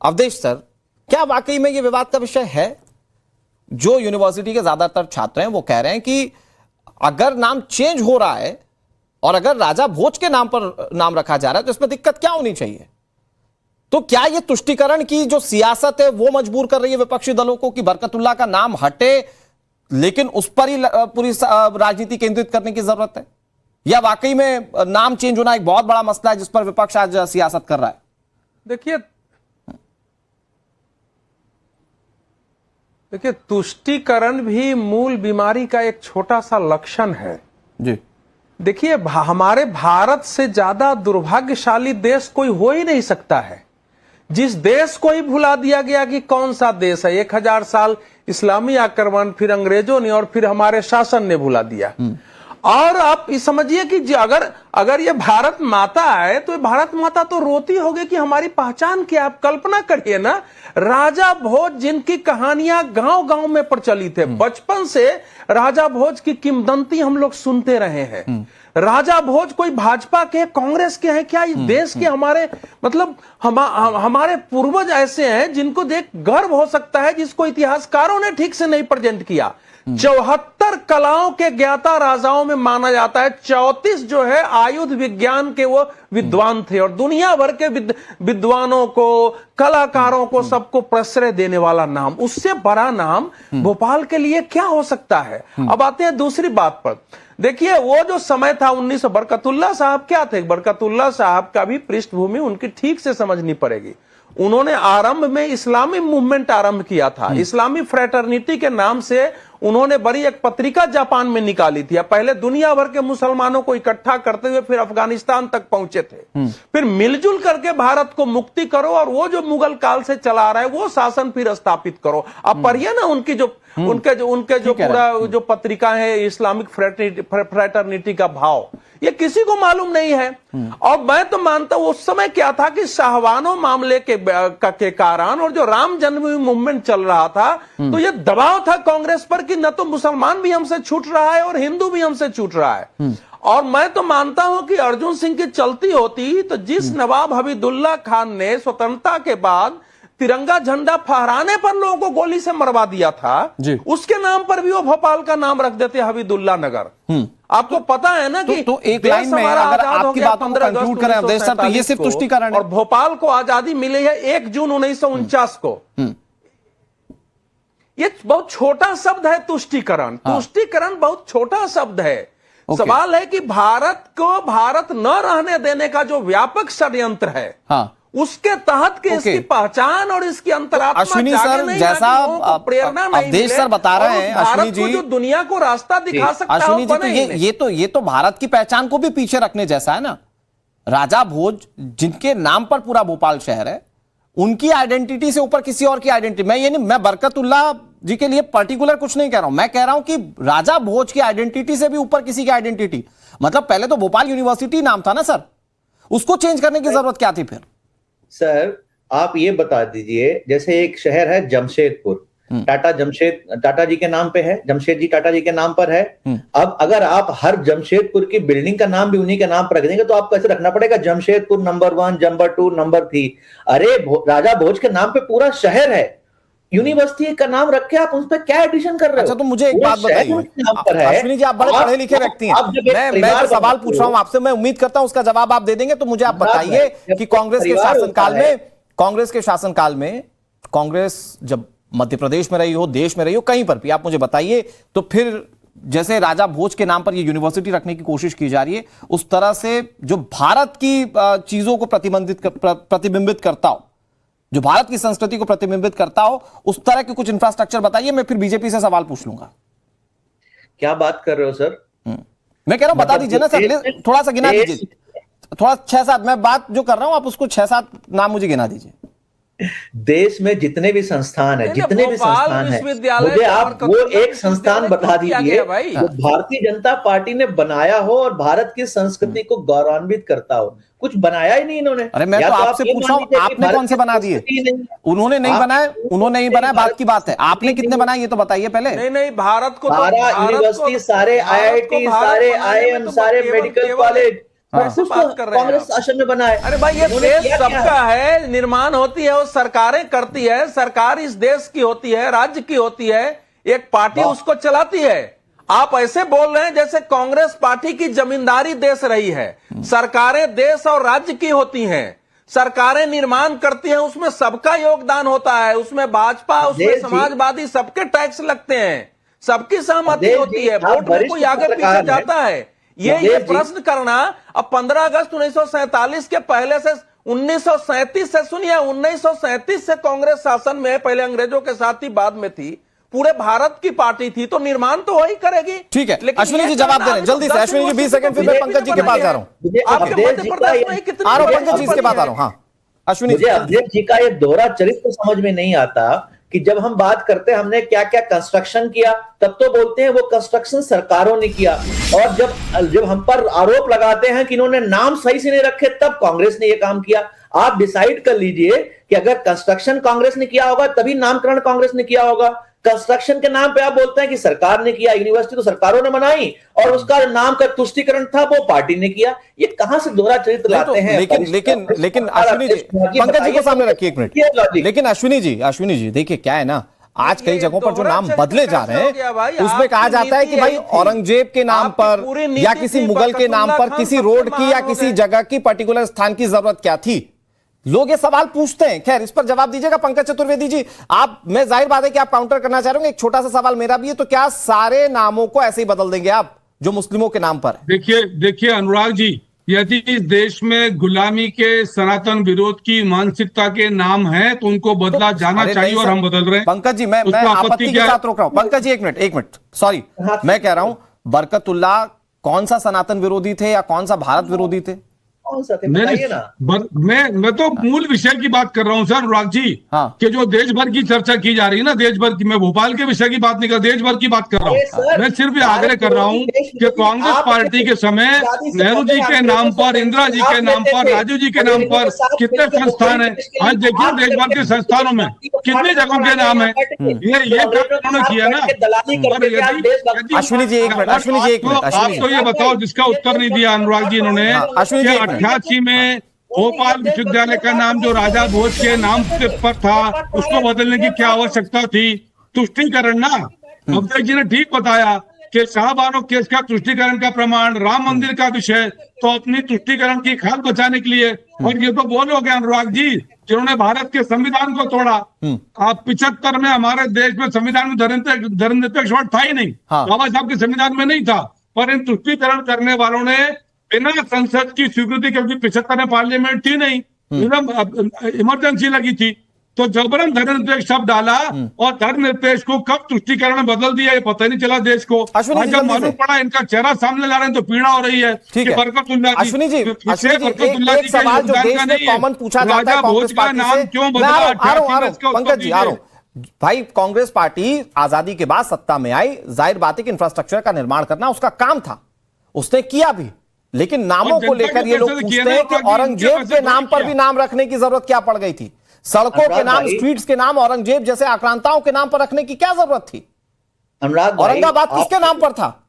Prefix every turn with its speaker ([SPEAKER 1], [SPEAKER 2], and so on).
[SPEAKER 1] Awadhesh sir, क्या वाकई में ये विवाद का विषय है? जो यूनिवर्सिटी के ज्यादातर छात्र हैं वो कह रहे हैं कि अगर नाम चेंज हो रहा है और अगर राजा भोज के नाम पर नाम रखा जा रहा है तो इसमें दिक्कत क्या होनी चाहिए? तो क्या यह तुष्टीकरण की जो सियासत है वो मजबूर कर रही है विपक्षी दलों को कि बरकतुल्लाह का नाम हटे, लेकिन उस पर ही पूरी राजनीति केंद्रित करने की जरूरत है? या वाकई में नाम चेंज होना एक बहुत बड़ा मसला है जिस पर विपक्ष आज सियासत कर रहा है?
[SPEAKER 2] देखिए, तुष्टीकरण भी मूल बीमारी का एक छोटा सा लक्षण है
[SPEAKER 1] जी।
[SPEAKER 2] देखिए, हमारे भारत से ज्यादा दुर्भाग्यशाली देश कोई हो ही नहीं सकता है। जिस देश को ही भुला दिया गया कि कौन सा देश है। 1000 साल इस्लामी आक्रमण, फिर अंग्रेजों ने और फिर हमारे शासन ने भुला दिया। और आप समझिए कि अगर ये भारत माता है तो भारत माता तो रोती होगी कि हमारी पहचान क्या। आप कल्पना करिए ना, राजा भोज जिनकी कहानियां गांव गांव में प्रचलित है, बचपन से राजा भोज की किंवदंती हम लोग सुनते रहे हैं। राजा भोज कोई भाजपा के, कांग्रेस के हैं क्या? इस देश के हमारे मतलब हमारे पूर्वज ऐसे हैं जिनको देख गर्व हो सकता है, जिसको इतिहासकारों ने ठीक से नहीं प्रेजेंट किया। 74 कलाओं के ज्ञाता राजाओं में माना जाता है। 34 जो है आयुध विज्ञान के वो विद्वान थे और दुनिया भर के विद्वानों को, कलाकारों को, सबको प्रश्रय देने वाला नाम। उससे बड़ा नाम भोपाल के लिए क्या हो सकता है? अब आते हैं दूसरी बात पर। देखिए, वो जो समय था 1900, बरकतुल्लाह साहब क्या थे? बरकतुल्लाह साहब का भी पृष्ठभूमि उनकी ठीक से समझनी पड़ेगी। उन्होंने आरंभ में इस्लामी मूवमेंट आरंभ किया था। इस्लामी फ्रेटर्निटी के नाम से उन्होंने बड़ी एक पत्रिका जापान में निकाली थी। पहले दुनिया भर के मुसलमानों को इकट्ठा करते हुए फिर अफगानिस्तान तक पहुंचे थे। फिर मिलजुल करके भारत को मुक्ति करो और वो जो मुगल काल से चला रहा है वो शासन फिर स्थापित करो। अब पढ़िए ना उनकी जो उनके जो पूरा जो पत्रिका है इस्लामिक फ्रेटर्निटी का भाव, ये किसी को मालूम नहीं है। और मैं तो मानता हूं उस समय क्या था कि शाहवानों मामले के कारण और जो राम जन्मभूमि मूवमेंट चल रहा था, तो ये दबाव था कांग्रेस पर कि न तो मुसलमान भी हमसे छूट रहा है और हिंदू भी हमसे छूट रहा है। और मैं तो मानता हूं कि अर्जुन सिंह की चलती होती तो जिस नवाब हबीबुल्लाह खान ने स्वतंत्रता के बाद तिरंगा झंडा फहराने पर लोगों को गोली से मरवा दिया था, उसके नाम पर भी वो भोपाल का नाम रख देते हबीबुल्लाह नगर। आपको पता है ना कि
[SPEAKER 1] तो एक लाइन में अगर आपकी बातों को कंक्लूड करें अवधेश सर, तो ये सिर्फ तुष्टीकरण है।
[SPEAKER 2] और भोपाल को आजादी मिली है 1 जून 1949 को। ये बहुत छोटा शब्द है तुष्टीकरण। तुष्टीकरण बहुत छोटा शब्द है। सवाल है कि भारत को भारत न रहने देने का जो व्यापक षड्यंत्र है, उसके तहत के इसकी पहचान और इसकी अंतरात्मा
[SPEAKER 1] अश्विनी सर, जैसा
[SPEAKER 2] प्रेरणा नहीं
[SPEAKER 1] अवधेश सर बता रहे हैं, अश्विनी जी,
[SPEAKER 2] जो दुनिया को रास्ता दिखा सकता है,
[SPEAKER 1] अश्विनी जी, तो ये तो भारत की पहचान को भी पीछे रखने जैसा है ना। राजा भोज जिनके नाम पर पूरा भोपाल शहर है, उनकी आइडेंटिटी से ऊपर किसी और की आइडेंटिटी, मैं बरकतुल्लाह जी के लिए पर्टिकुलर कुछ नहीं कह रहा हूं, मैं कह रहा हूं कि राजा भोज की आइडेंटिटी से भी ऊपर किसी की आइडेंटिटी। मतलब पहले तो भोपाल यूनिवर्सिटी नाम था ना सर, उसको चेंज करने की जरूरत क्या थी फिर?
[SPEAKER 3] सर, आप ये बता दीजिए, जैसे एक शहर है जमशेदपुर, टाटा जी के नाम पे है, जमशेद जी टाटा जी के नाम पर है। अब अगर आप हर जमशेदपुर की बिल्डिंग का नाम भी उन्हीं के नाम पर रख देंगे तो आपको ऐसे रखना पड़ेगा जमशेदपुर नंबर 1, नंबर 2, नंबर 3। अरे राजा भोज के नाम पे पूरा शहर है, यूनिवर्सिटी का नाम रख के आप उस पर क्या एडिशन कर रहे हो?
[SPEAKER 1] अच्छा, तो मुझे एक बात बताइए अश्विनी जी, आप बड़े पढ़े लिखे व्यक्ति हैं, मैं जो सवाल पूछ रहा हूं आपसे, मैं उम्मीद करता हूं उसका जवाब आप दे देंगे। तो मुझे आप बताइए कि कांग्रेस के शासनकाल में कांग्रेस जब मध्य प्रदेश में रही हो, देश में रही हो, कहीं पर भी आप मुझे बताइए, तो फिर जैसे राजा भोज के नाम पर ये यूनिवर्सिटी रखने की कोशिश की जा रही है, उस तरह से जो भारत की चीजों को प्रतिबिंबित करता हो, जो भारत की संस्कृति को प्रतिबिंबित करता हो, उस तरह के कुछ इंफ्रास्ट्रक्चर बताइए। मैं फिर बीजेपी से सवाल पूछ लूंगा।
[SPEAKER 3] क्या बात कर रहे हो सर?
[SPEAKER 1] मैं कह रहा हूं बता दीजिए ना सर, थोड़ा सा गिना दीजिए, थोड़ा 6-7, मैं बात जो कर रहा हूं आप उसको 6-7 नाम मुझे गिना दीजिए।
[SPEAKER 3] देश में जितने भी संस्थान है, जितने भी संस्थान है, मुझे आप वो एक संस्थान बता दीजिए जो भारतीय जनता पार्टी ने बनाया हो और भारत की संस्कृति को गौरवान्वित करता हो। कुछ बनाया ही नहीं इन्होंने।
[SPEAKER 1] अरे मैं तो आपसे पूछ रहा हूं, आपने कौन से बना दिए? उन्होंने नहीं बनाए, उन्होंने नहीं बनाया, बात की बात है। आपने कितने बनाए ये तो बताइए पहले।
[SPEAKER 2] नहीं, भारत को
[SPEAKER 3] सारा यूनिवर्सिटी, सारे IIT, सारे IIM, सारे मेडिकल कॉलेज, कुछ
[SPEAKER 2] बात कर रहे हैं
[SPEAKER 3] कांग्रेस शासन में बना है।
[SPEAKER 2] अरे भाई ये देश सबका है, निर्माण होती है वो सरकारें करती है, सरकार इस देश की होती है, राज्य की होती है, एक पार्टी उसको चलाती है। आप ऐसे बोल रहे हैं जैसे कांग्रेस पार्टी की जमींदारी देश रही है। सरकारें देश और राज्य की होती हैं, सरकारें निर्माण करती हैं, उसमें सबका योगदान होता है, उसमें भाजपा, उसमें समाजवादी, सबके टैक्स लगते हैं, सबकी सहमति होती है, वोट में कोई आगे पीछे जाता है। ये प्रश्न करना, अब 15 अगस्त 1947 के पहले से 1937 से, सुनिए 1937 से कांग्रेस शासन में, पहले अंग्रेजों के साथ ही बाद में थी, पूरे भारत की पार्टी थी, तो निर्माण तो वही करेगी।
[SPEAKER 1] ठीक है, अश्विनी जी जवाब दे रहे हैं जल्दी से। अश्विनी जी 20 सेकंड, फिर मैं पंकज जी के पास जा रहा हूं।
[SPEAKER 2] आपके मध्य प्रदेश में कितनी,
[SPEAKER 1] आ रहा हूं पंकज जी, इसके बाद आ रहा हूं। हाँ अश्विनी जी,
[SPEAKER 3] अध्यक्ष जी का ये दोहरा चरित्र समझ में नहीं आता कि जब हम बात करते हैं हमने क्या क्या कंस्ट्रक्शन किया, तब तो बोलते हैं वो कंस्ट्रक्शन सरकारों ने किया, और जब हम पर आरोप लगाते हैं कि इन्होंने नाम सही से नहीं रखे, तब कांग्रेस ने ये काम किया। आप डिसाइड कर लीजिए कि अगर कंस्ट्रक्शन कांग्रेस ने किया होगा तभी नामकरण कांग्रेस ने किया होगा। कंस्ट्रक्शन के नाम पे आप बोलते हैं कि सरकार ने किया, यूनिवर्सिटी तो सरकारों ने बनाई, और उसका नाम का तुष्टीकरण था वो पार्टी ने किया। ये कहां से दोहरा चरित्र लाते हैं?
[SPEAKER 1] लेकिन अश्विनी जी, पंकज जी को सामने रखिए एक मिनट। लेकिन अश्विनी जी देखिए क्या है ना, आज कई जगहों पर जो नाम बदले जा रहे हैं उसमें कहा जाता है कि भाई औरंगजेब के नाम पर या किसी मुगल के नाम पर किसी रोड की या किसी जगह की पर्टिकुलर स्थान की जरूरत क्या थी। लोग ये सवाल पूछते हैं। खैर इस पर जवाब दीजिएगा पंकज चतुर्वेदी जी। आप, मैं जाहिर बात है कि आप काउंटर करना चाह रहे हैं, एक छोटा सा सवाल मेरा भी है, तो क्या सारे नामों को ऐसे ही बदल देंगे आप जो मुस्लिमों के नाम पर है?
[SPEAKER 4] देखिए अनुराग जी, यदि इस देश में गुलामी के, सनातन विरोध की मानसिकता के नाम है तो उनको बदला जाना चाहिए, और हम बदल रहे हैं।
[SPEAKER 1] पंकज जी मैं आपत्ति के साथ रोक रहा हूं। पंकज जी एक मिनट सॉरी, मैं कह रहा हूं बरकतुल्लाह कौन सा सनातन विरोधी थे या कौन सा भारत विरोधी थे?
[SPEAKER 4] मैं तो मूल विषय की बात कर रहा हूं सर अनुराग जी।
[SPEAKER 1] हाँ।
[SPEAKER 4] कि जो देश भर की चर्चा की जा रही है ना, देश भर की, मैं भोपाल के विषय की बात नहीं कर, देश भर की बात कर रहा हूँ। मैं सिर्फ ये आग्रह कर रहा हूँ कि कांग्रेस पार्टी के समय नेहरू जी के नाम पर, इंदिरा जी के नाम पर, राजीव जी के नाम पर कितने संस्थान है। आज देखिए देश भर के संस्थानों में कितनी जगहों के नाम है। ये काम उन्होंने किया ना।
[SPEAKER 1] अश्विनी जी एक मिनट,
[SPEAKER 4] आप तो ये बताओ, जिसका उत्तर नहीं दिया अनुराग जी इन्होंने, 88 में भोपाल विश्वविद्यालय का नाम जो राजा भोज के नाम पर था उसको बदलने की क्या आवश्यकता थी? तुष्टीकरण ना। अध्यक्ष जी ने ठीक बताया कि शाहबानो केस का तुष्टीकरण का प्रमाण, राम मंदिर का विषय, तो अपनी तुष्टीकरण की खाल बचाने के लिए। और ये तो वो लोग हैं अनुराग जी जिन्होंने भारत के संविधान को तोड़ा। आप 75 में हमारे देश में संविधान में धर्मनिरपेक्ष वोट था ही नहीं, बाबा साहब के संविधान में नहीं था, पर इन तुष्टीकरण करने वालों ने बिना संसद की स्वीकृति, क्योंकि 75 में पार्लियामेंट थी नहीं, इमरजेंसी लगी थी, तो जबरन धर्मनिरपेक्ष शब्द डाला, और धर्मनिरपेक्ष को कब तुष्टीकरण में बदल दिया ये पता ही नहीं चला देश को। आज जब मालूम पड़ा इनका चेहरा सामने ला रहे हैं तो पीड़ा हो रही है।
[SPEAKER 1] अश्विनी जी एक सवाल जो देश में कॉमन पूछा जाता है कांग्रेस पार्टी से,
[SPEAKER 4] क्यों बदला?
[SPEAKER 1] पंकज जी आ रहा हूं। भाई कांग्रेस पार्टी आजादी के बाद सत्ता में आई, जाहिर बात है कि इंफ्रास्ट्रक्चर का निर्माण करना उसका काम था, उसने किया भी, लेकिन नामों को लेकर ये लोग पूछते हैं कि औरंगजेब के नाम पर भी नाम रखने की जरूरत क्या पड़ गई थी? सड़कों के नाम, स्ट्रीट्स के नाम औरंगजेब जैसे आक्रांताओं के नाम पर रखने की क्या जरूरत थी? औरंगाबाद किसके नाम पर था?